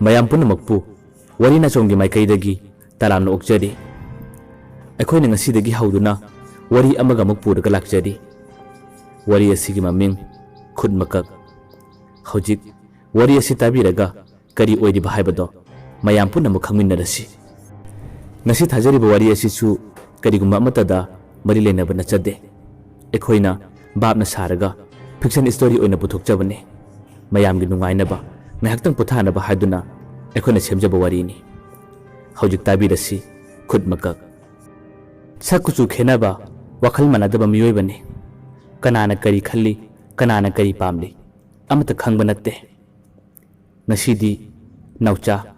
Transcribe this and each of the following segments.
ꯃꯌꯥꯝ ꯄꯨꯝꯅꯃꯛꯄꯨ ꯋꯥꯔꯤ ꯅꯆꯣꯡꯒꯤ ꯃꯥꯏꯀꯩꯗꯒꯤ ꯇꯔꯥꯝꯅ ꯑꯣꯛꯆꯔꯤ꯫ ꯑꯩꯈꯣꯏꯅ ꯉꯁꯤꯗꯒꯤ ꯍꯧꯗꯨꯅ ꯋꯥꯔꯤ ꯑꯃꯒ ꯑꯃꯨꯛ ꯄꯨꯔꯒ ꯂꯥꯛꯆꯔꯤ꯫ ꯋꯥꯔꯤ ꯑꯁꯤꯒꯤ ꯃꯃꯤꯡ ꯈꯨꯠ ꯃꯀꯛ꯫ ꯍꯧꯖꯤꯛ ꯋꯥꯔꯤ ꯑꯁꯤ ꯇꯥꯕꯤꯔꯒ ꯀꯔꯤ ꯑꯣꯏꯔꯤꯕ ꯍꯥꯏꯕꯗꯣ ꯃꯌꯥꯝ ꯄꯨꯝꯅꯃꯛ ꯈꯪꯃꯤꯟꯅꯔꯁꯤ꯫ ꯉꯁꯤ ꯊꯥꯖꯔꯤꯕ ꯋꯥꯔꯤ ꯑꯁꯤꯁꯨ ꯀꯔꯤꯒꯨꯝꯕ ꯑꯃꯠꯇꯗ ꯃꯔꯤ ꯂꯩꯅꯕ ꯅꯠꯆꯗꯦ꯫ ꯑꯩꯈꯣꯏꯅ ꯚꯥꯞꯅ ꯁꯥꯔꯒ ꯐꯤꯛꯁꯟ ꯁ꯭ꯇꯣꯔꯤ ꯑꯣꯏꯅ ꯄꯨꯊꯣꯛꯆꯕꯅꯤ꯫ ꯃꯌꯥꯝꯒꯤ ꯅꯨꯡꯉꯥꯏꯅꯕ, ꯉꯥꯏꯍꯥꯛꯇꯪ ꯄꯣꯊꯥꯅꯕ ꯍꯥꯏꯗꯨꯅ ꯑꯩꯈꯣꯏꯅ ꯁꯦꯝꯖꯕ ꯋꯥꯔꯤꯅꯤ꯫ ꯍꯧꯖꯤꯛ ꯇꯥꯕꯤꯔꯁꯤ ꯈꯨꯠ ꯃꯀꯛ꯫ ꯁꯛ ꯀꯨꯆꯨ ꯈꯦꯟꯅꯕ, ꯋꯥꯈꯜ ꯃꯥꯟꯅꯗꯕ ꯃꯤꯑꯣꯏꯕꯅꯤ꯫ ꯀꯅꯥꯅ ꯀꯔꯤ ꯈꯜꯂꯤ, ꯀꯅꯥꯅ ꯀꯔꯤ ꯄꯥꯝꯂꯤ ꯑꯃꯠꯇ ꯈꯪꯕ ꯅꯠꯇꯦ꯫ ꯉꯁꯤꯗꯤ ꯅꯥꯎꯆꯥ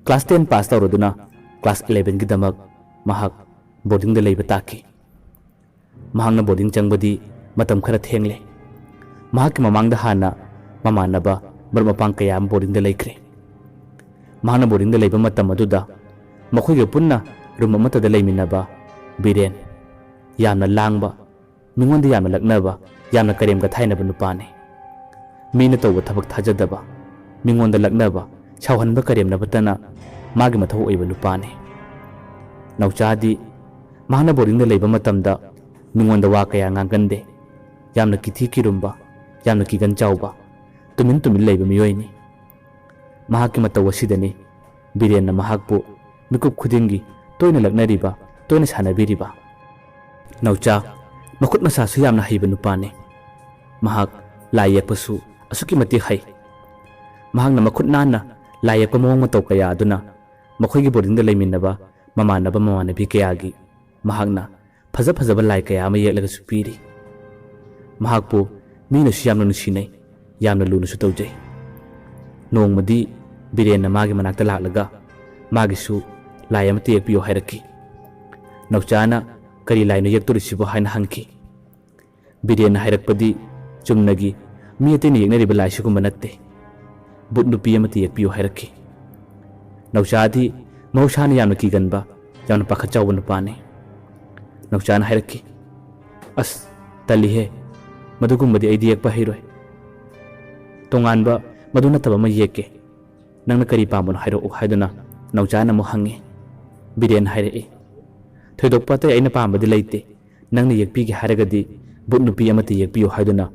ꯀ꯭ꯂꯥꯁ 10 ꯄꯥꯁ ꯇꯧꯔꯗꯨꯅ ꯀ꯭ꯂꯥꯁ 11ꯒꯤꯗꯃꯛ ꯃꯍꯥꯛ ꯕꯣꯔꯗꯤꯡꯗ ꯂꯩꯕ ꯇꯥꯈꯤ꯫ ꯃꯍꯥꯛꯅ ꯕꯣꯔꯗꯤꯡ ꯆꯪꯕꯗꯤ ꯃꯇꯝ ꯈꯔ ꯊꯦꯡꯂꯦ꯫ ꯃꯍꯥꯛꯀꯤ ꯃꯃꯥꯡꯗ ꯍꯥꯟꯅ ꯃꯃꯥꯟꯅꯕ ꯃꯔꯨꯞ ꯃꯄꯥꯡ ꯀꯌꯥ ꯑꯃ ꯕꯣꯔꯗꯤꯡꯗ ꯂꯩꯈ꯭ꯔꯦ꯫ ꯃꯍꯥꯛꯅ ꯕꯣꯔꯗꯤꯡꯗ ꯂꯩꯕ ꯃꯇꯝ ꯑꯗꯨꯗ ꯃꯈꯣꯏꯒ ꯄꯨꯟꯅ ꯔꯨꯝ ꯑꯃꯠꯇꯗ ꯂꯩꯃꯤꯟꯅꯕ ꯕꯤꯔꯦꯟ, ꯌꯥꯝꯅ ꯂꯥꯡꯕ, ꯃꯤꯉꯣꯟꯗ ꯌꯥꯝꯅ ꯂꯛꯅꯕ, ꯌꯥꯝꯅ ꯀꯔꯦꯝ ꯀꯊꯥꯏꯅꯕ ꯅꯨꯄꯥꯅꯤ꯫ ꯃꯤꯅ ꯇꯧꯕ ꯊꯕꯛ ꯊꯥꯖꯗꯕ, ꯃꯤꯉꯣꯟꯗ ꯂꯛꯅꯕ, ꯁꯥꯎꯍꯟꯕ ꯀꯔꯦꯝꯅꯕꯇꯅ ꯃꯥꯒꯤ ꯃꯊꯧ ꯑꯣꯏꯕ ꯅꯨꯄꯥꯅꯤ꯫ ꯅꯥꯎꯆꯥꯗꯤ ꯃꯍꯥꯛꯅ ꯕꯣꯔꯗꯤꯡꯗ ꯂꯩꯕ ꯃꯇꯝꯗ ꯃꯤꯉꯣꯟꯗ ꯋꯥ ꯀꯌꯥ ꯉꯥꯡꯒꯟꯗꯦ꯫ ꯌꯥꯝꯅ ꯀꯤꯊꯤ ꯀꯤꯔꯨꯝꯕ, ꯌꯥꯝꯅ ꯀꯤꯒꯟ ꯆꯥꯎꯕ, ꯇꯨꯃꯤꯟ ꯇꯨꯃꯤꯟ ꯂꯩꯕ ꯃꯤꯑꯣꯏꯅꯤ꯫ ꯃꯍꯥꯛꯀꯤ ꯃꯇꯧ ꯑꯁꯤꯗꯅꯤ ꯕꯤꯔꯦꯟꯅ ꯃꯍꯥꯛꯄꯨ ꯃꯤꯀꯨꯞ ꯈꯨꯗꯤꯡꯒꯤ ꯇꯣꯏꯅ ꯂꯛꯅꯔꯤꯕ, ꯇꯣꯏꯅ ꯁꯥꯟꯅꯕꯤꯔꯤꯕ꯫ ꯅꯥꯎꯆꯥ ꯃꯈꯨꯠ ꯃꯁꯥꯁꯨ ꯌꯥꯝꯅ ꯍꯩꯕ ꯅꯨꯄꯥꯅꯤ꯫ ꯃꯍꯥꯛ ꯂꯥꯏ ꯌꯦꯛꯄꯁꯨ ꯑꯁꯨꯛꯀꯤ ꯃꯇꯤꯛ ꯍꯩ꯫ ꯃꯍꯥꯛꯅ ꯃꯈꯨꯠ ꯅꯥꯟꯅ ꯂꯥꯏ ꯌꯦꯛꯄ ꯃꯑꯣꯡ ꯃꯇꯧ ꯀꯌꯥ ꯑꯗꯨꯅ ꯃꯈꯣꯏꯒꯤ ꯕꯣꯔꯗꯤꯡꯗ ꯂꯩꯃꯤꯟꯅꯕ ꯃꯃꯥꯟꯅꯕ ꯃꯃꯥꯟꯅꯕꯤ ꯀꯌꯥꯒꯤ ꯃꯍꯥꯛꯅ ꯐꯖ ꯐꯖꯕ ꯂꯥꯏ ꯀꯌꯥ ꯑꯃ ꯌꯦꯛꯂꯒꯁꯨ ꯄꯤꯔꯤ꯫ ꯃꯍꯥꯛꯄꯨ ꯃꯤꯅꯁꯨ ꯌꯥꯝꯅ ꯅꯨꯡꯁꯤꯅꯩ, ꯌꯥꯝꯅ ꯂꯨꯅꯁꯨ ꯇꯧꯖꯩ꯫ ꯅꯣꯡꯃꯗꯤ ꯕꯤꯔꯦꯟꯅ ꯃꯥꯒꯤ ꯃꯅꯥꯛꯇ ꯂꯥꯛꯂꯒ ꯃꯥꯒꯤꯁꯨ ꯂꯥꯏ ꯑꯃꯠꯇ ꯌꯦꯛꯄꯤꯌꯨ ꯍꯥꯏꯔꯛꯈꯤ꯫ ꯅꯥꯎꯆꯥꯅ ꯀꯔꯤ ꯂꯥꯏꯅꯣ ꯌꯦꯛꯇꯣꯔꯤꯁꯤꯕꯣ ꯍꯥꯏꯅ ꯍꯪꯈꯤ꯫ ꯕꯤꯔꯦꯟꯅ ꯍꯥꯏꯔꯛꯄꯗꯤ ꯆꯨꯝꯅꯒꯤ ꯃꯤ ꯑꯇꯩꯅ ꯌꯦꯛꯅꯔꯤꯕ ꯂꯥꯏ ꯁꯤꯒꯨꯝꯕ ꯅꯠꯇꯦ, ꯕꯨꯠ ꯅꯨꯄꯤ ꯑꯃꯠꯇ ꯌꯦꯛꯄꯤꯌꯨ ꯍꯥꯏꯔꯛꯈꯤ꯫ ꯅꯥꯎꯆꯥꯗꯤ ꯃꯍꯧꯁꯥꯅ ꯌꯥꯝꯅ ꯀꯤꯒꯟꯕ, ꯌꯥꯝꯅ ꯄꯥꯈꯠ ꯆꯥꯎꯕ ꯅꯨꯄꯥꯅꯤ꯫ ꯅꯥꯎꯆꯥꯅ ꯍꯥꯏꯔꯛꯈꯤ, ꯑꯁ ꯇꯜꯂꯤꯍꯦ, ꯃꯗꯨꯒꯨꯝꯕꯗꯤ ꯑꯩꯗꯤ ꯌꯦꯛꯄ ꯍꯩꯔꯣꯏ꯫ ꯇꯣꯉꯥꯟꯕ ꯃꯗꯨ ꯅꯠꯇꯕ ꯑꯃ ꯌꯦꯛꯀꯦ, ꯅꯪꯅ ꯀꯔꯤ ꯄꯥꯝꯕꯅꯣ ꯍꯥꯏꯔꯛꯎ ꯍꯥꯏꯗꯨꯅ ꯅꯥꯎꯆꯥꯅ ꯑꯃꯨꯛ ꯍꯪꯉꯤ꯫ ꯕꯤꯔꯦꯟ ꯍꯥꯏꯔꯛꯏ, ꯊꯣꯏꯗꯣꯛꯄ ꯑꯇꯩ ꯑꯩꯅ ꯄꯥꯝꯕꯗꯤ ꯂꯩꯇꯦ, ꯅꯪꯅ ꯌꯦꯛꯄꯤꯒꯦ ꯍꯥꯏꯔꯒꯗꯤ ꯕꯨꯠ ꯅꯨꯄꯤ ꯑꯃꯠꯇ ꯌꯦꯛꯄꯤꯌꯨ ꯍꯥꯏꯗꯨꯅ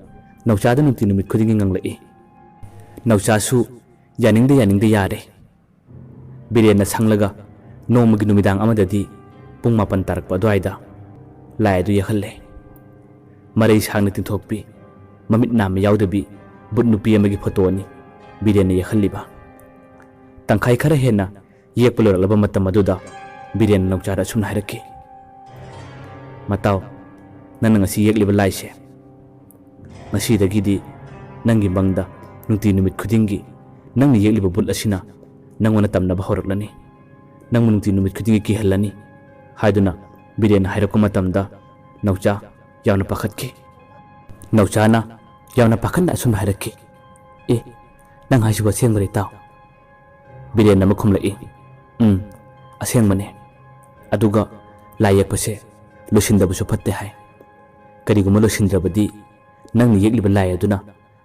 ꯅꯥꯎꯆꯥꯗ ꯅꯨꯡꯇꯤ ꯅꯨꯃꯤꯠ ꯈꯨꯗꯤꯡꯒꯤ ꯉꯪꯂꯛꯏ꯫ ꯅꯥꯎꯆꯥꯁꯨ ꯌꯥꯅꯤꯡꯗ ꯌꯥꯅꯤꯡꯗ ꯌꯥꯔꯦ꯫ ꯕꯤꯔꯦꯟꯅ ꯁꯪꯂꯒ ꯅꯣꯡꯃꯒꯤ ꯅꯨꯃꯤꯗꯥꯡ ꯑꯃꯗꯗꯤ ꯄꯨꯡ 9 ꯇꯥꯔꯛꯄ ꯑꯗꯨꯋꯥꯏꯗ ꯂꯥꯏ ꯑꯗꯨ ꯌꯦꯛꯍꯜꯂꯦ꯫ ꯃꯔꯩ ꯁꯥꯡꯅ ꯇꯤꯡꯊꯣꯛꯄꯤ, ꯃꯃꯤꯠ ꯅꯥꯝꯃ ꯌꯥꯎꯗꯕꯤ ꯕꯨꯠ ꯅꯨꯄꯤ ꯑꯃꯒꯤ ꯐꯣꯇꯣꯅꯤ ꯕꯤꯔꯦꯟꯅ ꯌꯦꯛꯍꯜꯂꯤꯕ꯫ ꯇꯪꯈꯥꯏ ꯈꯔ ꯍꯦꯟꯅ ꯌꯦꯛꯄ ꯂꯣꯏꯔꯛꯂꯕ ꯃꯇꯝ ꯑꯗꯨꯗ ꯕꯤꯔꯦꯟꯅ ꯅꯥꯎꯆꯥꯗ ꯑꯁꯨꯝꯅ ꯍꯥꯏꯔꯛꯈꯤ, ꯃꯇꯥꯎ, ꯅꯪꯅ ꯉꯁꯤ ꯌꯦꯛꯂꯤꯕ ꯂꯥꯏꯁꯦ, ꯉꯁꯤꯗꯒꯤꯗꯤ ꯅꯪꯒꯤ ꯃꯪꯗ ꯅꯨꯡꯇꯤ ꯅꯨꯃꯤꯠ ꯈꯨꯗꯤꯡꯒꯤ ꯅꯪꯅ ꯌꯦꯛꯂꯤꯕ ꯕꯨꯠ ꯑꯁꯤꯅ ꯅꯪꯉꯣꯟꯗ ꯇꯝꯅꯕ ꯍꯧꯔꯛꯂꯅꯤ, ꯅꯪꯕꯨ ꯅꯨꯡꯇꯤ ꯅꯨꯃꯤꯠ ꯈꯨꯗꯤꯡꯒꯤ ꯀꯤꯍꯜꯂꯅꯤ ꯍꯥꯏꯗꯨꯅ ꯕꯤꯔꯦꯟꯅ ꯍꯥꯏꯔꯛꯄ ꯃꯇꯝꯗ ꯅꯥꯎꯆꯥ ꯌꯥꯝꯅ ꯄꯥꯈꯠꯈꯤ꯫ ꯅꯥꯎꯆꯥꯅ ꯌꯥꯝꯅ ꯄꯥꯈꯠꯅ ꯑꯁꯨꯝꯅ ꯍꯥꯏꯔꯛꯈꯤ, ꯑꯦ, ꯅꯪ ꯍꯥꯏꯁꯤꯕꯨ ꯑꯁꯦꯡꯕꯔ ꯏꯇꯥꯎ? ꯕꯤꯔꯦꯟꯅ ꯑꯃꯨꯛ ꯈꯨꯝꯂꯛꯏ, ꯑꯁꯦꯡꯕꯅꯦ꯫ ꯑꯗꯨꯒ ꯂꯥꯏ ꯌꯦꯛꯄꯁꯦ ꯂꯣꯏꯁꯤꯟꯗꯕꯁꯨ ꯐꯠꯇꯦ ꯍꯥꯏ꯫ ꯀꯔꯤꯒꯨꯝꯕ ꯂꯣꯏꯁꯤꯟꯗ꯭ꯔꯕꯗꯤ ꯅꯪꯅ ꯌꯦꯛꯂꯤꯕ ꯂꯥꯏ ꯑꯗꯨꯅ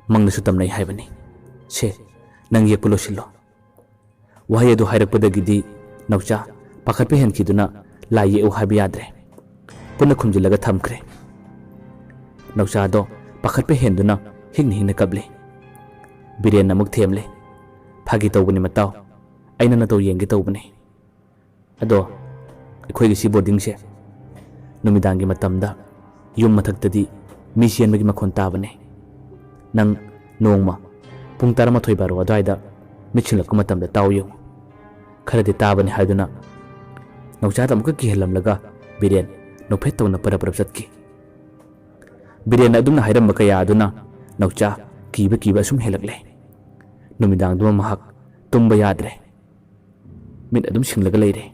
ꯃꯪꯗꯁꯨ ꯇꯝꯅꯩ ꯍꯥꯏꯕꯅꯤ꯫ ꯁꯦ, ꯅꯪ ꯌꯦꯛꯄ ꯂꯣꯏꯁꯤꯜꯂꯣ꯫ ꯋꯥꯍꯩ ꯑꯗꯨ ꯍꯥꯏꯔꯛꯄꯗꯒꯤꯗꯤ ꯅꯥꯎꯆꯥ ꯄꯥꯈꯠꯄ ꯍꯦꯟꯈꯤꯗꯨꯅ ꯂꯥꯏ ꯌꯦꯛꯎ ꯍꯥꯏꯕ ꯌꯥꯗ꯭ꯔꯦ, ꯄꯨꯟꯅ ꯈꯨꯝꯖꯤꯜꯂꯒ ꯊꯝꯈ꯭ꯔꯦ꯫ ꯅꯥꯎꯆꯥꯗꯣ ꯄꯥꯈꯠꯄ ꯍꯦꯟꯗꯨꯅ ꯍꯤꯡꯅ ꯍꯤꯡꯅ ꯀꯞꯂꯦ꯫ ꯕꯤꯔꯦꯟꯅ ꯑꯃꯨꯛ ꯊꯦꯝꯂꯦ, ꯐꯥꯒꯤ ꯇꯧꯕꯅꯤ ꯃꯇꯥꯎ, ꯑꯩꯅ ꯅꯇꯧ ꯌꯦꯡꯒꯦ ꯇꯧꯕꯅꯤ꯫ ꯑꯗꯣ ꯑꯩꯈꯣꯏꯒꯤ ꯁꯤ ꯕꯣꯔꯗꯤꯡꯁꯦ ꯅꯨꯃꯤꯗꯥꯡꯒꯤ ꯃꯇꯝꯗ ꯌꯨꯝ ꯃꯊꯛꯇꯗꯤ ꯃꯤ ꯆꯦꯟꯕꯒꯤ ꯃꯈꯣꯟ ꯇꯥꯕꯅꯦ꯫ ꯅꯪ ꯅꯣꯡꯃ ꯄꯨꯡ 11-12 ꯑꯗꯨꯋꯥꯏꯗ ꯃꯤꯠꯁꯤꯜꯂꯛꯄ ꯃꯇꯝꯗ ꯇꯥꯎ ꯌꯦꯡꯉꯨ, ꯈꯔꯗꯤ ꯇꯥꯕꯅꯤ ꯍꯥꯏꯗꯨꯅ ꯅꯥꯎꯆꯥꯗ ꯑꯃꯨꯛꯀ ꯀꯤꯍꯜꯂꯝꯂꯒ ꯕꯤꯔꯦꯟ ꯅꯣꯛꯐꯦꯠ ꯇꯧꯅ ꯄꯔꯞ ꯄꯔꯞ ꯆꯠꯈꯤ꯫ ꯕꯤꯔꯦꯟꯅ ꯑꯗꯨꯝꯅ ꯍꯥꯏꯔꯝꯕ ꯀꯌꯥ ꯑꯗꯨꯅ ꯅꯥꯎꯆꯥ ꯀꯤꯕ ꯑꯁꯨꯝ ꯍꯦꯜꯂꯛꯂꯦ꯫ ꯅꯨꯃꯤꯗꯥꯡꯗꯨꯃ ꯃꯍꯥꯛ ꯇꯨꯝꯕ ꯌꯥꯗ꯭ꯔꯦ, ꯃꯤꯠ ꯑꯗꯨꯝ ꯁꯤꯡꯂꯒ ꯂꯩꯔꯦ꯫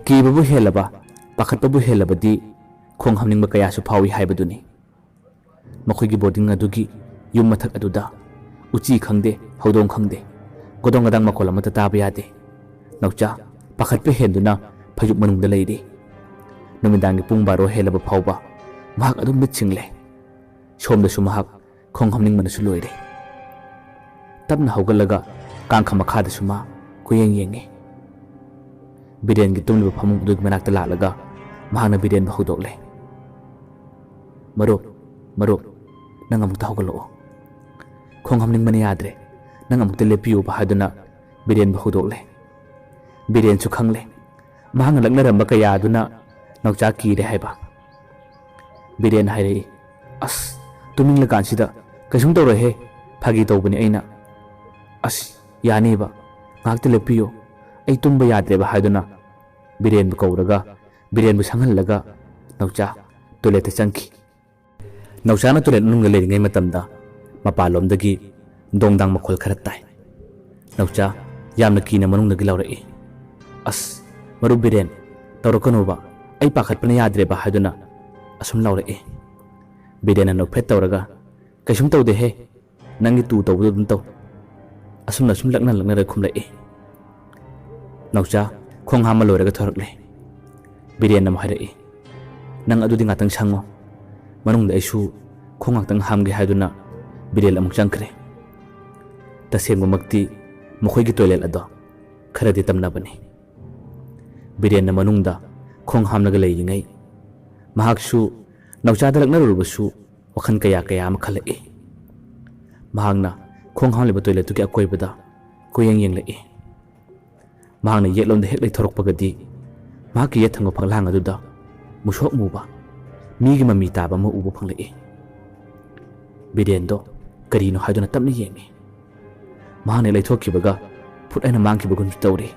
ꯀꯤꯕꯕꯨ ꯍꯦꯜꯂꯕ, ꯄꯥꯈꯠꯄꯕꯨ ꯍꯦꯜꯂꯕꯗꯤ ꯈꯣꯡ ꯍꯥꯝꯅꯤꯡꯕ ꯀꯌꯥꯁꯨ ꯐꯥꯎꯏ ꯍꯥꯏꯕꯗꯨꯅꯤ꯫ ꯃꯈꯣꯏꯒꯤ ꯕꯣꯔꯗꯤꯡ ꯑꯗꯨꯒꯤ ꯌꯨꯝ ꯃꯊꯛ ꯑꯗꯨꯗ ꯎꯆꯤ ꯈꯪꯗꯦ, ꯍꯧꯗꯣꯡ ꯈꯪꯗꯦ, ꯒꯣꯗꯣꯡ ꯒꯗꯥꯡ ꯃꯈꯣꯜ ꯑꯃꯠꯇ ꯇꯥꯕ ꯌꯥꯗꯦ꯫ ꯅꯥꯎꯆꯥ ꯄꯥꯈꯠꯄ ꯍꯦꯟꯗꯨꯅ ꯐꯩꯖꯨꯞ ꯃꯅꯨꯡꯗ ꯂꯩꯔꯤ꯫ ꯅꯨꯃꯤꯗꯥꯡꯒꯤ ꯄꯨꯡ 12 ꯍꯦꯜꯂꯕ ꯐꯥꯎꯕ ꯃꯍꯥꯛ ꯑꯗꯨꯝ ꯃꯤꯠ ꯁꯤꯡꯂꯦ꯫ ꯁꯣꯝꯗꯁꯨ ꯃꯍꯥꯛ ꯈꯣꯡ ꯍꯥꯝꯅꯤꯡꯕꯅꯁꯨ ꯂꯣꯏꯔꯦ꯫ ꯇꯞꯅ ꯍꯧꯒꯠꯂꯒ ꯀꯥꯡꯈ ꯃꯈꯥꯗꯁꯨ ꯃꯥ ꯀꯨꯌꯦꯡ ꯌꯦꯡꯉꯤ꯫ ꯕꯤꯔꯦꯟꯒꯤ ꯇꯨꯝꯂꯤꯕ ꯐꯃꯨꯡꯗꯨꯒꯤ ꯃꯅꯥꯛꯇ ꯂꯥꯛꯂꯒ ꯃꯍꯥꯛꯅ ꯕꯤꯔꯦꯟꯕꯨ ꯍꯧꯗꯣꯛꯂꯦ꯫ "ꯃꯔꯨꯞ, ꯃꯔꯨꯞ, ꯅꯪ ꯑꯃꯨꯛꯇ ꯍꯧꯒꯠꯂꯛꯑꯣ, ꯈꯣꯡ ꯍꯥꯝꯅꯤꯡꯕꯅ ꯌꯥꯗ꯭ꯔꯦ, ꯅꯪ ꯑꯃꯨꯛꯇ ꯂꯦꯞꯄꯤꯌꯨꯕ" ꯍꯥꯏꯗꯨꯅ ꯕꯤꯔꯦꯟꯕꯨ ꯍꯧꯗꯣꯛꯂꯦ꯫ ꯕꯤꯔꯦꯟꯁꯨ ꯈꯪꯂꯦ ꯃꯍꯥꯛꯅ ꯂꯛꯅꯔꯝꯕ ꯀꯌꯥ ꯑꯗꯨꯅ ꯅꯥꯎꯆꯥ ꯀꯤꯔꯦ ꯍꯥꯏꯕ꯫ ꯕꯤꯔꯦꯟ ꯍꯥꯏꯔꯛꯏ, "ꯑꯁ, ꯇꯨꯝꯅꯤꯡꯂꯀꯥꯟꯁꯤꯗ ꯀꯩꯁꯨꯝ ꯇꯧꯔꯣꯏꯍꯦ, ꯐꯥꯒꯤ ꯇꯧꯕꯅꯤ ꯑꯩꯅ." "ꯑꯁ, ꯌꯥꯅꯤꯕ, ꯉꯥꯏꯍꯥꯛꯇ ꯂꯦꯞꯄꯤꯌꯨ, ꯑꯩ ꯇꯨꯝꯕ ꯌꯥꯗ꯭ꯔꯦꯕ" ꯍꯥꯏꯗꯨꯅ ꯕꯤꯔꯦꯟꯕꯨ ꯀꯧꯔꯒ ꯕꯤꯔꯦꯟꯕꯨ ꯁꯪꯍꯜꯂꯒ ꯅꯥꯎꯆꯥ ꯇꯣꯏꯂꯦꯠꯇ ꯆꯪꯈꯤ꯫ ꯅꯥꯎꯆꯥꯅ ꯇꯣꯏꯂꯦꯠ ꯃꯅꯨꯡꯗ ꯂꯩꯔꯤꯉꯩ ꯃꯇꯝꯗ ꯃꯄꯥꯟꯂꯣꯝꯗꯒꯤ ꯗꯣꯡꯗꯥꯡ ꯃꯈꯣꯜ ꯈꯔ ꯇꯥꯏ꯫ ꯅꯥꯎꯆꯥ ꯌꯥꯝꯅ ꯀꯤꯅ ꯃꯅꯨꯡꯗꯒꯤ ꯂꯥꯎꯔꯛꯏ, "ꯑꯁ, ꯃꯔꯨꯞ ꯕꯤꯔꯦꯟ, ꯇꯧꯔꯛꯀꯅꯨꯕ, ꯑꯩ ꯄꯥꯈꯠꯄꯅ ꯌꯥꯗ꯭ꯔꯦꯕ" ꯍꯥꯏꯗꯨꯅ ꯑꯁꯨꯝ ꯂꯥꯎꯔꯛꯏ꯫ ꯕꯤꯔꯦꯟꯅ ꯅꯣꯛꯐꯦꯠ ꯇꯧꯔꯒ, "ꯀꯩꯁꯨꯝ ꯇꯧꯗꯦꯍꯦ, ꯅꯪꯒꯤ ꯇꯨ ꯇꯧꯕꯗꯣ ꯑꯗꯨꯝ ꯇꯧ" ꯑꯁꯨꯝꯅ ꯁꯨꯝ ꯂꯛꯅꯔ ꯈꯨꯝꯂꯛꯏ꯫ ꯅꯥꯎꯆꯥ ꯈꯣꯡ ꯍꯥꯝꯕ ꯂꯣꯏꯔꯒ ꯊꯣꯔꯛꯂꯦ꯫ ꯕꯤꯔꯦꯟꯅ ꯑꯃꯨꯛ ꯍꯥꯏꯔꯛꯏ, "ꯅꯪ ꯑꯗꯨꯗꯤ ꯉꯥꯛꯇꯪ ꯁꯪꯉꯣ, ꯃꯅꯨꯡꯗ ꯑꯩꯁꯨ ꯈꯣꯡ ꯉꯥꯛꯇꯪ ꯍꯥꯝꯒꯦ" ꯍꯥꯏꯗꯨꯅ ꯕꯤꯔꯦꯟ ꯑꯃꯨꯛ ꯆꯪꯈ꯭ꯔꯦ꯫ ꯇꯁꯦꯡꯕꯃꯛꯇꯤ ꯃꯈꯣꯏꯒꯤ ꯇꯣꯏꯂꯦꯠ ꯑꯗꯣ ꯈꯔꯗꯤ ꯇꯝꯅꯕꯅꯤ꯫ ꯕꯤꯔꯦꯟꯅ ꯃꯅꯨꯡꯗ ꯈꯣꯡ ꯍꯥꯝꯂꯒ ꯂꯩꯔꯤꯉꯩ ꯃꯍꯥꯛꯁꯨ ꯅꯥꯎꯆꯥꯗ ꯂꯛꯅꯔꯨꯔꯕꯁꯨ ꯋꯥꯈꯜ ꯀꯌꯥ ꯑꯃ ꯈꯜꯂꯛꯏ꯫ ꯃꯍꯥꯛꯅ ꯈꯣꯡ ꯍꯥꯝꯂꯤꯕ ꯇꯣꯏꯂꯦꯠꯇꯨꯒꯤ ꯑꯀꯣꯏꯕꯗ ꯀꯣꯏꯌꯦꯡ ꯌꯦꯡꯂꯛꯏ꯫ ꯃꯍꯥꯛꯅ ꯌꯦꯠꯂꯣꯝꯗ ꯍꯦꯛ ꯂꯩꯊꯣꯔꯛꯄꯒꯗꯤ ꯃꯍꯥꯛꯀꯤ ꯌꯦꯠ ꯊꯪꯕ ꯐꯛꯂꯥꯡ ꯑꯗꯨꯗ ꯃꯨꯁꯣꯛ ꯃꯨꯕ ꯃꯤꯒꯤ ꯃꯃꯤ ꯇꯥꯕ ꯑꯃ ꯎꯕ ꯐꯪꯂꯛꯏ꯫ ꯕꯤꯔꯦꯟꯗꯣ ꯀꯔꯤꯅꯣ ꯍꯥꯏꯗꯨꯅ ꯇꯞꯅ ꯌꯦꯡꯉꯤ꯫ ꯃꯍꯥꯛꯅ ꯂꯩꯊꯣꯛꯈꯤꯕꯒ ꯐꯨꯠ ꯍꯥꯏꯅ ꯃꯥꯡꯈꯤꯕꯒꯨꯝꯁꯨ ꯇꯧꯔꯤ꯫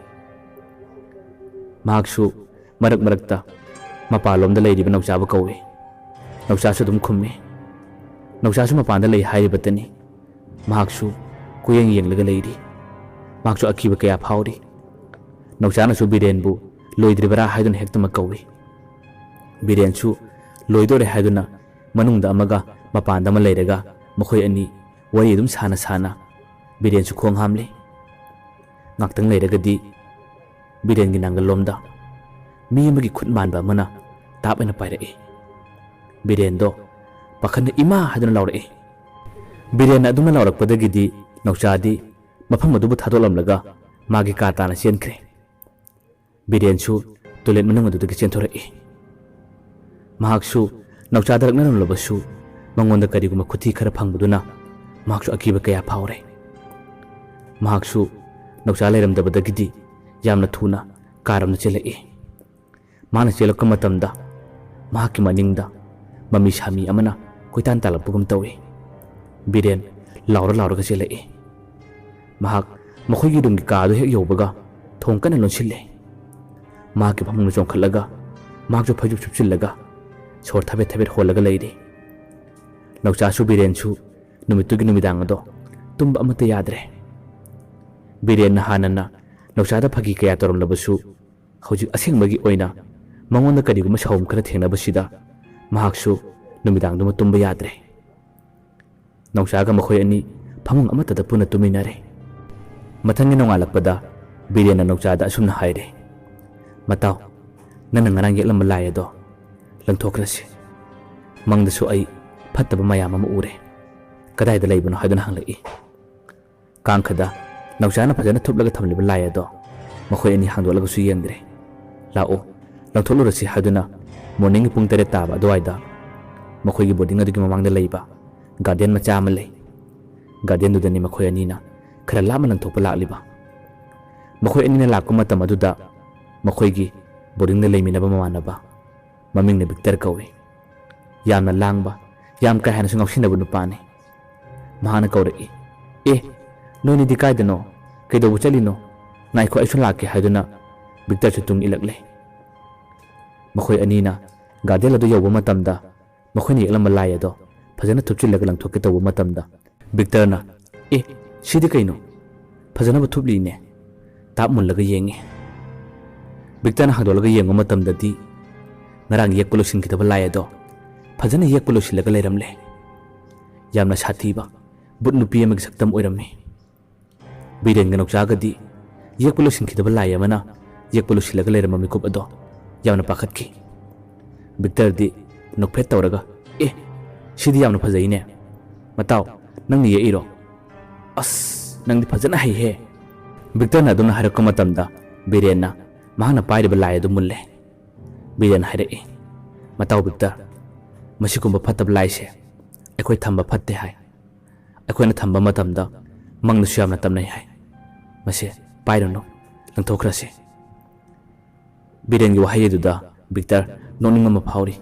ꯃꯍꯥꯛꯁꯨ ꯃꯔꯛ ꯃꯔꯛꯇ ꯃꯄꯥꯟꯂꯣꯝꯗ ꯂꯩꯔꯤꯕ ꯅꯥꯎꯆꯥꯕꯨ ꯀꯧꯏ꯫ ꯅꯥꯎꯆꯥꯁꯨ ꯑꯗꯨꯝ ꯈꯨꯝꯃꯤ꯫ ꯅꯥꯎꯆꯥꯁꯨ ꯃꯄꯥꯟꯗ ꯂꯩ ꯍꯥꯏꯔꯤꯕꯇꯅꯤ ꯃꯍꯥꯛꯁꯨ ꯀꯣꯏꯌꯦꯡ ꯌꯦꯡꯂꯒ ꯂꯩꯔꯤ꯫ ꯃꯍꯥꯛꯁꯨ ꯑꯀꯤꯕ ꯀꯌꯥ ꯐꯥꯎꯔꯤ꯫ ꯅꯥꯎꯆꯥꯅꯁꯨ ꯕꯤꯔꯦꯟꯕꯨ ꯂꯣꯏꯗ꯭ꯔꯤꯕꯔꯥ ꯍꯥꯏꯗꯨꯅ ꯍꯦꯛꯇꯃꯛ ꯀꯧꯏ꯫ ꯕꯤꯔꯦꯟꯁꯨ ꯂꯣꯏꯗꯣꯔꯦ ꯍꯥꯏꯗꯨꯅ ꯃꯅꯨꯡꯗ ꯑꯃꯒ ꯃꯄꯥꯟꯗ ꯑꯃ ꯂꯩꯔꯒ ꯃꯈꯣꯏ ꯑꯅꯤ ꯋꯥꯔꯤ ꯑꯗꯨꯝ ꯁꯥꯅ ꯕꯤꯔꯦꯟꯁꯨ ꯈꯣꯡ ꯍꯥꯝꯂꯤ꯫ ꯉꯥꯛꯇꯪ ꯂꯩꯔꯒꯗꯤ ꯕꯤꯔꯦꯟꯒꯤ ꯅꯥꯡꯒꯜꯂꯣꯝꯗ ꯃꯤ ꯑꯃꯒꯤ ꯈꯨꯠ ꯃꯥꯟꯕ ꯑꯃꯅ ꯇꯥꯞ ꯑꯣꯏꯅ ꯄꯥꯏꯔꯛꯏ꯫ ꯕꯤꯔꯦꯟꯗꯣ ꯄꯥꯈꯠꯅ "ꯏꯃꯥ" ꯍꯥꯏꯗꯨꯅ ꯂꯥꯎꯔꯛꯏ꯫ ꯕꯤꯔꯦꯟꯅ ꯑꯗꯨꯝꯅ ꯂꯥꯎꯔꯛꯄꯗꯒꯤꯗꯤ ꯅꯥꯎꯆꯥꯗꯤ ꯃꯐꯝ ꯑꯗꯨꯕꯨ ꯊꯥꯗꯣꯛꯂꯝꯂꯒ ꯃꯥꯒꯤ ꯀꯥ ꯇꯥꯅ ꯆꯦꯟꯈ꯭ꯔꯦ꯫ ꯕꯤꯔꯦꯟꯁꯨ ꯇꯣꯏꯂꯦꯠ ꯃꯅꯨꯡ ꯑꯗꯨꯗꯒꯤ ꯆꯦꯟꯊꯣꯔꯛꯏ꯫ ꯃꯍꯥꯛꯁꯨ ꯅꯥꯎꯆꯥꯗ ꯂꯛꯅꯔꯝꯂꯕꯁꯨ ꯃꯉꯣꯟꯗ ꯀꯔꯤꯒꯨꯝꯕ ꯈꯨꯠꯊꯤ ꯈꯔ ꯐꯪꯕꯗꯨꯅ ꯃꯍꯥꯛꯁꯨ ꯑꯀꯤꯕ ꯀꯌꯥ ꯐꯥꯎꯔꯦ꯫ ꯃꯍꯥꯛꯁꯨ ꯅꯥꯎꯆꯥ ꯂꯩꯔꯝꯗꯕꯗꯒꯤꯗꯤ ꯌꯥꯝꯅ ꯊꯨꯅ ꯀꯥꯔꯣꯝꯗ ꯆꯦꯜꯂꯛꯏ꯫ ꯃꯥꯅ ꯆꯦꯜꯂꯛꯄ ꯃꯇꯝꯗ ꯃꯍꯥꯛꯀꯤ ꯃꯅꯤꯡꯗ ꯃꯃꯤ ꯁꯥꯃꯤ ꯑꯃꯅ ꯀꯣꯏꯇꯥꯟ ꯇꯥꯜꯂꯛꯄꯒꯨꯝ ꯇꯧꯏ꯫ ꯕꯤꯔꯦꯟ ꯂꯥꯎꯔꯒ ꯆꯦꯜꯂꯛꯏ꯫ ꯃꯍꯥꯛ ꯃꯈꯣꯏꯒꯤ ꯔꯨꯝꯒꯤ ꯀꯥꯗꯨ ꯍꯦꯛ ꯌꯧꯕꯒ ꯊꯣꯡ ꯀꯟꯅ ꯂꯣꯟꯁꯤꯜꯂꯦ꯫ ꯃꯍꯥꯛꯀꯤ ꯐꯃꯨꯡꯗ ꯆꯣꯡꯈꯠꯂꯒ ꯃꯍꯥꯛꯁꯨ ꯐꯩꯖꯨꯞ ꯁꯨꯞꯆꯤꯜꯂꯒ ꯁꯣꯔ ꯊꯕꯦꯠ ꯍꯣꯜꯂꯒ ꯂꯩꯔꯤ꯫ ꯅꯥꯎꯆꯥꯁꯨ ꯕꯤꯔꯦꯟꯁꯨ ꯅꯨꯃꯤꯠꯇꯨꯒꯤ ꯅꯨꯃꯤꯗꯥꯡ ꯑꯗꯣ ꯇꯨꯝꯕ ꯑꯃꯠꯇ ꯌꯥꯗ꯭ꯔꯦ꯫ ꯕꯤꯔꯦꯟꯅ ꯍꯥꯟꯅꯅ ꯅꯥꯎꯆꯥꯗ ꯐꯥꯒꯤ ꯀꯌꯥ ꯇꯧꯔꯝꯂꯕꯁꯨ ꯍꯧꯖꯤꯛ ꯑꯁꯦꯡꯕꯒꯤ ꯑꯣꯏꯅ ꯃꯉꯣꯟꯗ ꯀꯔꯤꯒꯨꯝꯕ ꯁꯥꯎꯝ ꯈꯔ ꯊꯦꯡꯅꯕꯁꯤꯗ ꯃꯍꯥꯛꯁꯨ ꯅꯨꯃꯤꯗꯥꯡꯗꯨꯃ ꯇꯨꯝꯕ ꯌꯥꯗ꯭ꯔꯦ꯫ ꯅꯥꯎꯆꯥꯒ ꯃꯈꯣꯏ ꯑꯅꯤ ꯐꯃꯨꯡ ꯑꯃꯠꯇꯗ ꯄꯨꯟꯅ ꯇꯨꯃꯤꯟꯅꯔꯦ꯫ ꯃꯊꯪꯒꯤ ꯅꯣꯡꯉꯥꯜꯂꯛꯄꯗ ꯕꯤꯔꯦꯟꯅ ꯅꯥꯎꯆꯥꯗ ꯑꯁꯨꯝꯅ ꯍꯥꯏꯔꯦ, "ꯃꯇꯥꯎ, ꯅꯪꯅ ꯉꯔꯥꯡ ꯌꯦꯛꯂꯝꯕ ꯂꯥꯏ ꯑꯗꯣ ꯂꯪꯊꯣꯛꯈ꯭ꯔꯁꯤ꯫ ꯃꯪꯗꯁꯨ ꯑꯩ ꯐꯠꯇꯕ ꯃꯌꯥꯝ ꯑꯃ ꯎꯔꯦ, ꯀꯗꯥꯏꯗ ꯂꯩꯕꯅꯣ?" ꯍꯥꯏꯗꯨꯅ ꯍꯪꯂꯛꯏ꯫ ꯀꯥꯡꯈꯗ ꯅꯥꯎꯆꯥꯅ ꯐꯖꯅ ꯊꯨꯞꯂꯒ ꯊꯝꯂꯤꯕ ꯂꯥꯏ ꯑꯗꯣ ꯃꯈꯣꯏ ꯑꯅꯤ ꯍꯥꯡꯗꯣꯛꯂꯒꯁꯨ ꯌꯦꯡꯗ꯭ꯔꯦ꯫ "ꯂꯥꯛꯑꯣ, ꯂꯪꯊꯣꯛꯂꯨꯔꯁꯤ" ꯍꯥꯏꯗꯨꯅ ꯃꯣꯔꯅꯤꯡꯒꯤ ꯄꯨꯡ 8 ꯇꯥꯕ ꯑꯗꯨꯋꯥꯏꯗ ꯃꯈꯣꯏꯒꯤ ꯕꯣꯔꯗꯤꯡ ꯑꯗꯨꯒꯤ ꯃꯃꯥꯡꯗ ꯂꯩꯕ ꯒꯥꯔꯗꯦꯟ ꯃꯆꯥ ꯑꯃ ꯂꯩ꯫ ꯒꯥꯔꯗꯦꯟꯗꯨꯗꯅꯤ ꯃꯈꯣꯏ ꯑꯅꯤꯅ ꯈꯔ ꯂꯥꯞꯅ ꯂꯪꯊꯣꯛꯄ ꯂꯥꯛꯂꯤꯕ꯫ ꯃꯈꯣꯏ ꯑꯅꯤꯅ ꯂꯥꯛꯄ ꯃꯇꯝ ꯑꯗꯨꯗ ꯃꯈꯣꯏꯒꯤ ꯕꯣꯔꯗꯤꯡꯗ ꯂꯩꯃꯤꯟꯅꯕ ꯃꯃꯥꯟꯅꯕ, ꯃꯃꯤꯡꯅ ꯚꯤꯛꯇꯔ ꯀꯧꯏ, ꯌꯥꯝꯅ ꯂꯥꯡꯕ, ꯌꯥꯝ ꯀꯥ ꯍꯦꯟꯅꯁꯨ ꯉꯥꯎꯁꯤꯟꯅꯕ ꯅꯨꯄꯥꯅꯤ꯫ ꯃꯍꯥꯛꯅ ꯀꯧꯔꯛꯏ, "ꯑꯦ, ꯅꯣꯏꯅꯤꯗꯤ ꯀꯥꯏꯗꯅꯣ? ꯀꯩꯗꯧꯕ ꯆꯠꯂꯤꯅꯣ? ꯉꯥꯏꯈꯣ, ꯑꯩꯁꯨ ꯂꯥꯛꯀꯦ" ꯍꯥꯏꯗꯨꯅ ꯚꯤꯛꯇꯔꯁꯨ ꯇꯨꯡ ꯏꯜꯂꯛꯂꯦ꯫ ꯃꯈꯣꯏ ꯑꯅꯤꯅ ꯒꯥꯔꯗꯦꯟ ꯑꯗꯨ ꯌꯧꯕ ꯃꯇꯝꯗ ꯃꯈꯣꯏꯅ ꯌꯦꯛꯂꯝꯕ ꯂꯥꯏ ꯑꯗꯣ ꯐꯖꯅ ꯊꯨꯞꯆꯤꯜꯂꯒ ꯂꯪꯊꯣꯛꯀꯦ ꯇꯧꯕ ꯃꯇꯝꯗ ꯚꯤꯛꯇꯔꯅ, "ꯑꯦ, ꯁꯤꯗꯤ ꯀꯩꯅꯣ? ꯐꯖꯅꯕ ꯊꯨꯞꯂꯤꯅꯦ" ꯇꯥꯞ ꯃꯨꯜꯂꯒ ꯌꯦꯡꯉꯤ꯫ ꯚꯤꯛꯇꯔꯅ ꯍꯥꯡꯗꯣꯛꯂꯒ ꯌꯦꯡꯕ ꯃꯇꯝꯗꯗꯤ ꯉꯔꯥꯡ ꯌꯦꯛꯄ ꯂꯣꯏꯁꯤꯟꯈꯤꯗꯕ ꯂꯥꯏ ꯑꯗꯣ ꯐꯖꯅ ꯌꯦꯛꯄ ꯂꯣꯏꯁꯤꯜꯂꯒ ꯂꯩꯔꯝꯂꯦ꯫ ꯌꯥꯝꯅ ꯁꯥꯊꯤꯕ ꯕꯨꯠ ꯅꯨꯄꯤ ꯑꯃꯒꯤ ꯁꯛꯇꯝ ꯑꯣꯏꯔꯝꯃꯤ꯫ ꯕꯤꯔꯦꯟꯒ ꯅꯥꯎꯆꯥꯒꯗꯤ ꯌꯦꯛꯄ ꯂꯣꯏꯁꯤꯟꯈꯤꯗꯕ ꯂꯥꯏ ꯑꯃꯅ ꯌꯦꯛꯄ ꯂꯣꯏꯁꯤꯜꯂꯒ ꯂꯩꯔꯝꯕ ꯃꯤꯀꯨꯞ ꯑꯗꯣ ꯌꯥꯝꯅ ꯄꯥꯈꯠꯈꯤ꯫ ꯚꯤꯛꯇꯔꯗꯤ ꯅꯣꯛꯐꯦꯠ ꯇꯧꯔꯒ, "ꯑꯦ, ꯁꯤꯗꯤ ꯌꯥꯝꯅ ꯐꯖꯩꯅꯦ. ꯃꯇꯥꯎ, ꯅꯪꯅ ꯌꯦꯛꯏꯔꯣ? ꯑꯁ, ꯅꯪꯗꯤ ꯐꯖꯅ ꯍꯩꯍꯦ. Victor aduna harakko matamda Birenna mahana pairiba lai adu mulle. Biren hairaki matau Victor masikumba fatab laise ekoi thamba fatte hai ekoina thamba matamda mangnu syamna tamnai hai mase pairono langthokrase. Biren gi wahai duda Victor noninga ma phauri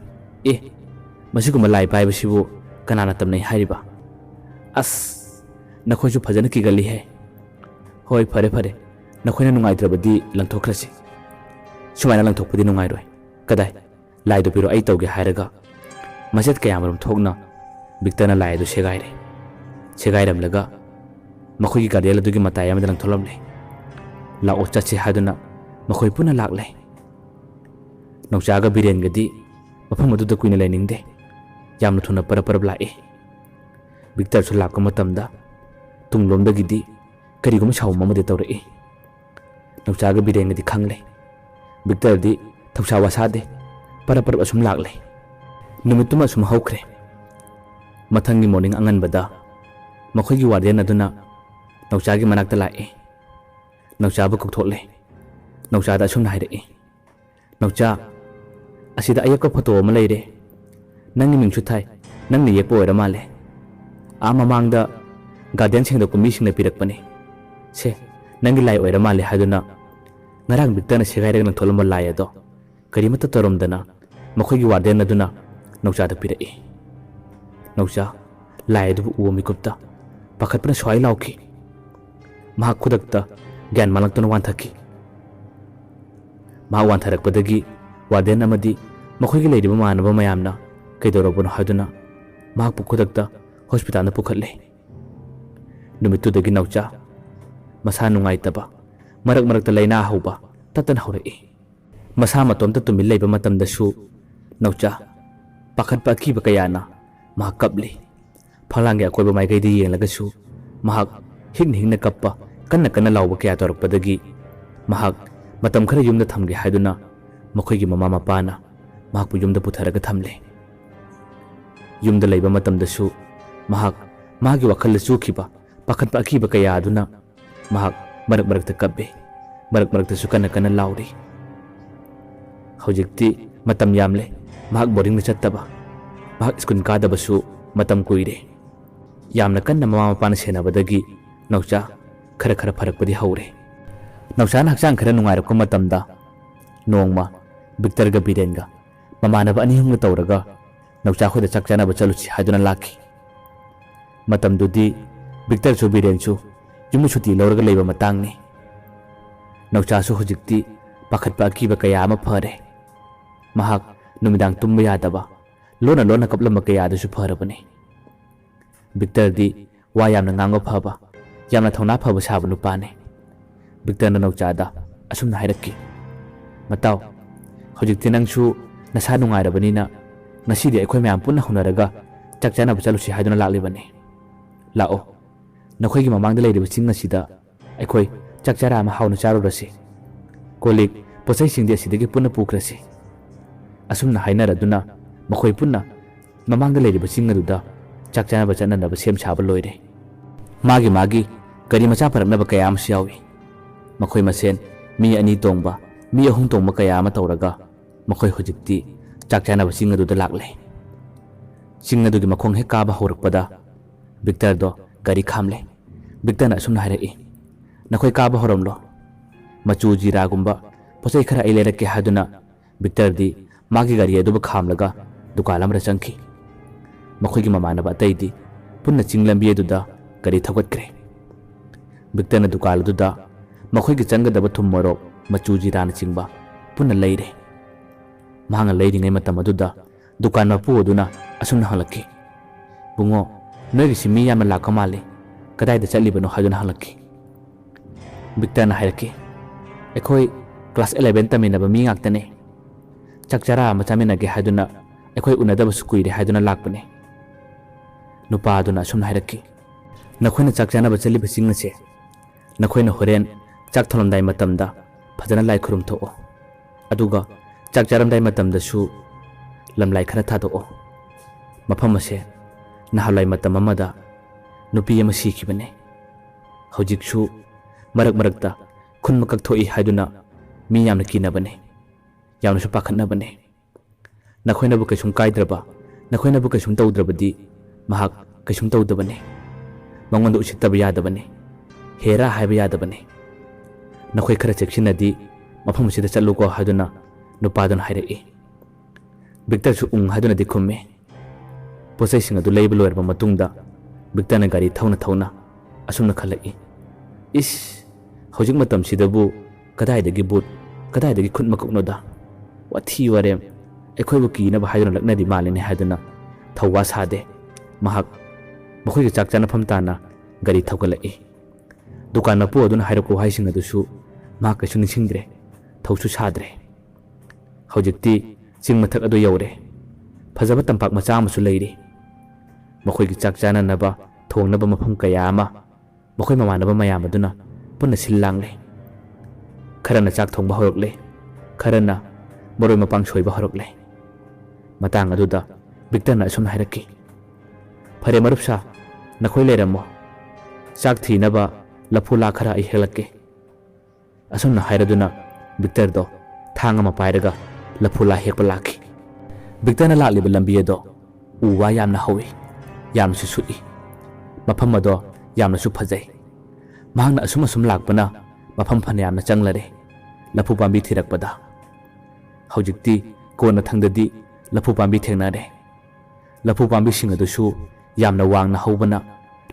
masikumba lai paibasibu kanana tamnai hairiba as nakhoju phajana ki gali hai hoi phare phare nakhoina nungaitrabadi langthokrase sumaina langthokpadi nungairoi kadai lai do piro ai tawge hairaga maset kayamarum thokna Victor na lai do segairam laga makhoi gi gadiala dugi mataya amada langtholamle la ocha che haduna makhoi puna laklai nauchaga Biren gadi mafam adu da kuina lainingde yamna thuna parap lai Victor su lakko matamda tunglomda gidi karigum chawma made tawre nauchaga Biren gadi khangle Victor di thausa wasade parap asum laklai numituma sum hawkre mathangi morning angan bada makhoi gi warden aduna nauchagi manakta lai naucha ba kokthole naucha da sum haire naucha asida ayako photo ma leire nangi mingchu thai nangni yekpo era male ama mangda garden sing da kumi sing na pirakpane se nangi lai oira male haduna ngarang Victor na segaire na tholoma lai ado karimata toromdana makhoi gi warden aduna naucha da pirai naucha lai du uomi kupta pakhatpana swai lauki ma khudakta gyan malangtona wanthaki ma wantharakpadagi warden amadi makhoi gi leiriba manaba mayamna kaidorobono haduna ma khudakta hospital na pukhatle numitu dagi naucha masa nungaitaba marakta laina hauba tatan haurai masa matomta tumil leiba matamda su naucha pakhatpa akiba kayana mahak kapli phalangi akoiba maigai di yenglagasu mahak hingna kappa kanna lauba kaya torakpadagi mahak matam khara yumda thamge haiduna makhoi gi mama mapana mahak pu yumda putharaga thamle yumda leiba matamda su mahak magi wakhal su khiba pakhatpa akiba kaya aduna mahak marakta kabbe marakta su kanna lauri hojikti matam yamle mahak boring na chattaba mahak skun kadabasu matam kuire yamna kanna mama mapana senabadagi naucha khara pharakpadi haure naucha na hakchang khara nungairapko matamda nongma Victor ga Biren ga mamanaba ani hum tawraga naucha khoida chakchana ba chaluchi haduna lakhi matamdudi Victor chu Biren chu yumu chuti lawraga leiba matangni naucha su hujikti pakhatpa akiba kaya ama phare mahak numidang tumba yadaba lona kaplamba kaya dasu pharabane Victor di wa yamna ngango phaba yamna thona phaba sabu nupane Victor na naucha da asumna hairakki matau hojikti nangsu nasa nungairabanina ngasidi aikhoi mayam punna hunaraga chakchana ba chalusi haiduna laklibane lao nakhoi gi mamangda leiriba chingna sida aikhoi chakchara ama hauna charurasi kolik posai singde sidagi punna pukrasi asumna hainaraduna makhoi punna mamangda leiriba chingaduda chakchana ba channa ba sem chaba loire magi gari macha parakna ba kaya am siawi makhoi masen mi ani tongba mi ahum tongba kaya ama tawraga makhoi hojikti chakchana ba chingaduda laklai chingadugi makhong he ka ba horakpada Victor do gari khamle Victor na asumna hairai nakhoi ka ba horomlo machu jira gumba posai khara ilera ke haduna Victor di magi gari adu ba khamlaga dukalam ra changki makhoi gi mamana ba tai di punna chinglambi eduda gari thagotkre Victor na dukal duda makhoi gi changa daba thum morok machu jira na chingba punna leire manga leiri ngai matam aduda dukan ma pu aduna asumna halakki bungo nogi simi yamna lakamale kadai da chalibano haduna halakki Victor na hairaki ekoi class 11 tamina ba mi ngaktane chakchara ma chamina ge haduna ekoi unadaba sukuire haduna lakpane nupa aduna sumna hairaki nakhoina chakchana ba chaliba singna se nakhoina horen chak tholomdai matamda phajana lai khurum tho aduga chak charamdai matamda su lamlai khara tha tho mafam ase nahalai matam amada nupi ama sikhibane hojik su Marak marakta khun makak thoi haiduna mi yamna kinabane yamna su pakhatnabane nakhoina bu kaisum kaidraba nakhoina bu kaisum tawdrabadi mahak kaisum tawdabane mangonda usittaba yadabane hera haiba yadabane nakhoi khara cheksinadi mafam sida challuko haiduna nupadun hairei Victor su haiduna di khumme posai singa du label loirba matungda Victor na gari thauna asumna khalai is hojik matam sidabu kadai but kadai khut makuknoda wathi warem ekhoi bu ki na haiduna lakna di malene haiduna thawa sade mahak makhoi ge chak chana phamtana gari thaukalai dukan mapu aduna hairako haisinga dusu ma kaisung singdre thausu sadre hojikti sing mathak adu yaure phajaba tampak macha amasu leiri makhoi ge chak chana naba thongnaba mafam kaya ama makhoi mamanaba mayam aduna punna sillangle kharana chak thongba horokle kharana moroi mapang soiba horokle matang aduda Victor na asum hairaki phare marupsa nakhoi leiramo chak thinaba lapula khara ai helake asum na hairaduna Victor do thanga ma pairaga lapula hekpa laki Victor na lakli lambi do uwa yamna hawi yamna su sui mafam ado yamna su phajai mahangna asum lakpana mafam phane yamna changlare lapu pambi thirakpada hojikti kona thangdadi lapu pambi thengnare lapu pambi singadu yamna wangna hobana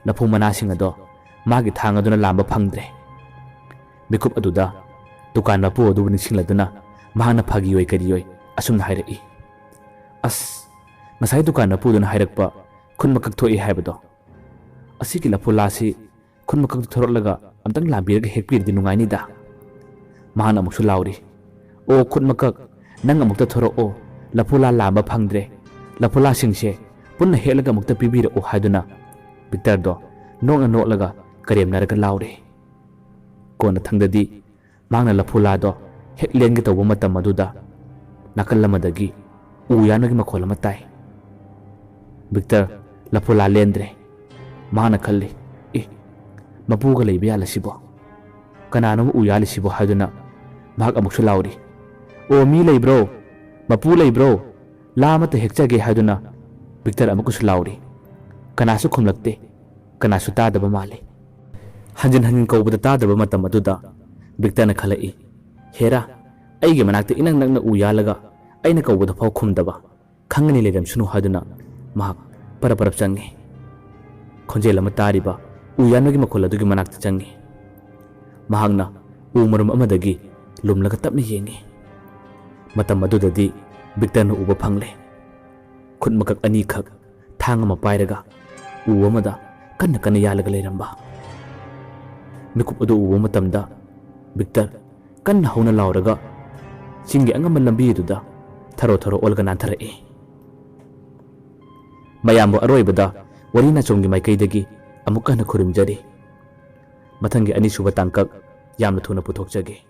lapu mana singado magi thangaduna lamba phangdre bikup aduda dukan mapu adu nisingladuna mahana phagi oi kari oi asum hairei as ngasai dukan mapu duna hairakpa khun makak thoi haibado asiki lapu lasi khun makak thorolaga amtang lambiraga hekpir di nungai ni da mahana muksu lauri o khun makak nang amukta thoro o lapula lamba phangdre lapula singse punna helaga mukta pibira o haiduna Victor do nongna nolaga karem naraga laure kona thangdadi mangna lapula do hek lengi tawba matam maduda nakallamadagi uyanagi makhol matai Victor lapula lendre mana khalli mapuga leibe yala sibo kanano uyali sibo haiduna mahak amuksu lauri o mi leibro mapu leibro lama te hekchage haiduna Victor amukusu lauri kanasu khumlakte kanasu tadaba male hanjin kawbada tadaba matam aduda Victor na khalai hera aige manakte inang nangna uyalaga aina kawbada phaw khumdaba khangani leram sunu haiduna mahak parap changi khonjel ama tariba uyanagi makhol adugi manakte changi mahagna umarum amadagi lumlaga tapni yengi matam adudadi Victor na uba phangle khut makak ani khak thang ama pairaga uwamada kanna yalaga leiramba mikup adu uwa matamda Victor kanna hauna lauraga singi angama lambi duda tharo olga nanthare mayambo aroibada warina chomgi maikaidagi amukana khurimjari mathangi ani suba tangkak yamna thuna puthokjage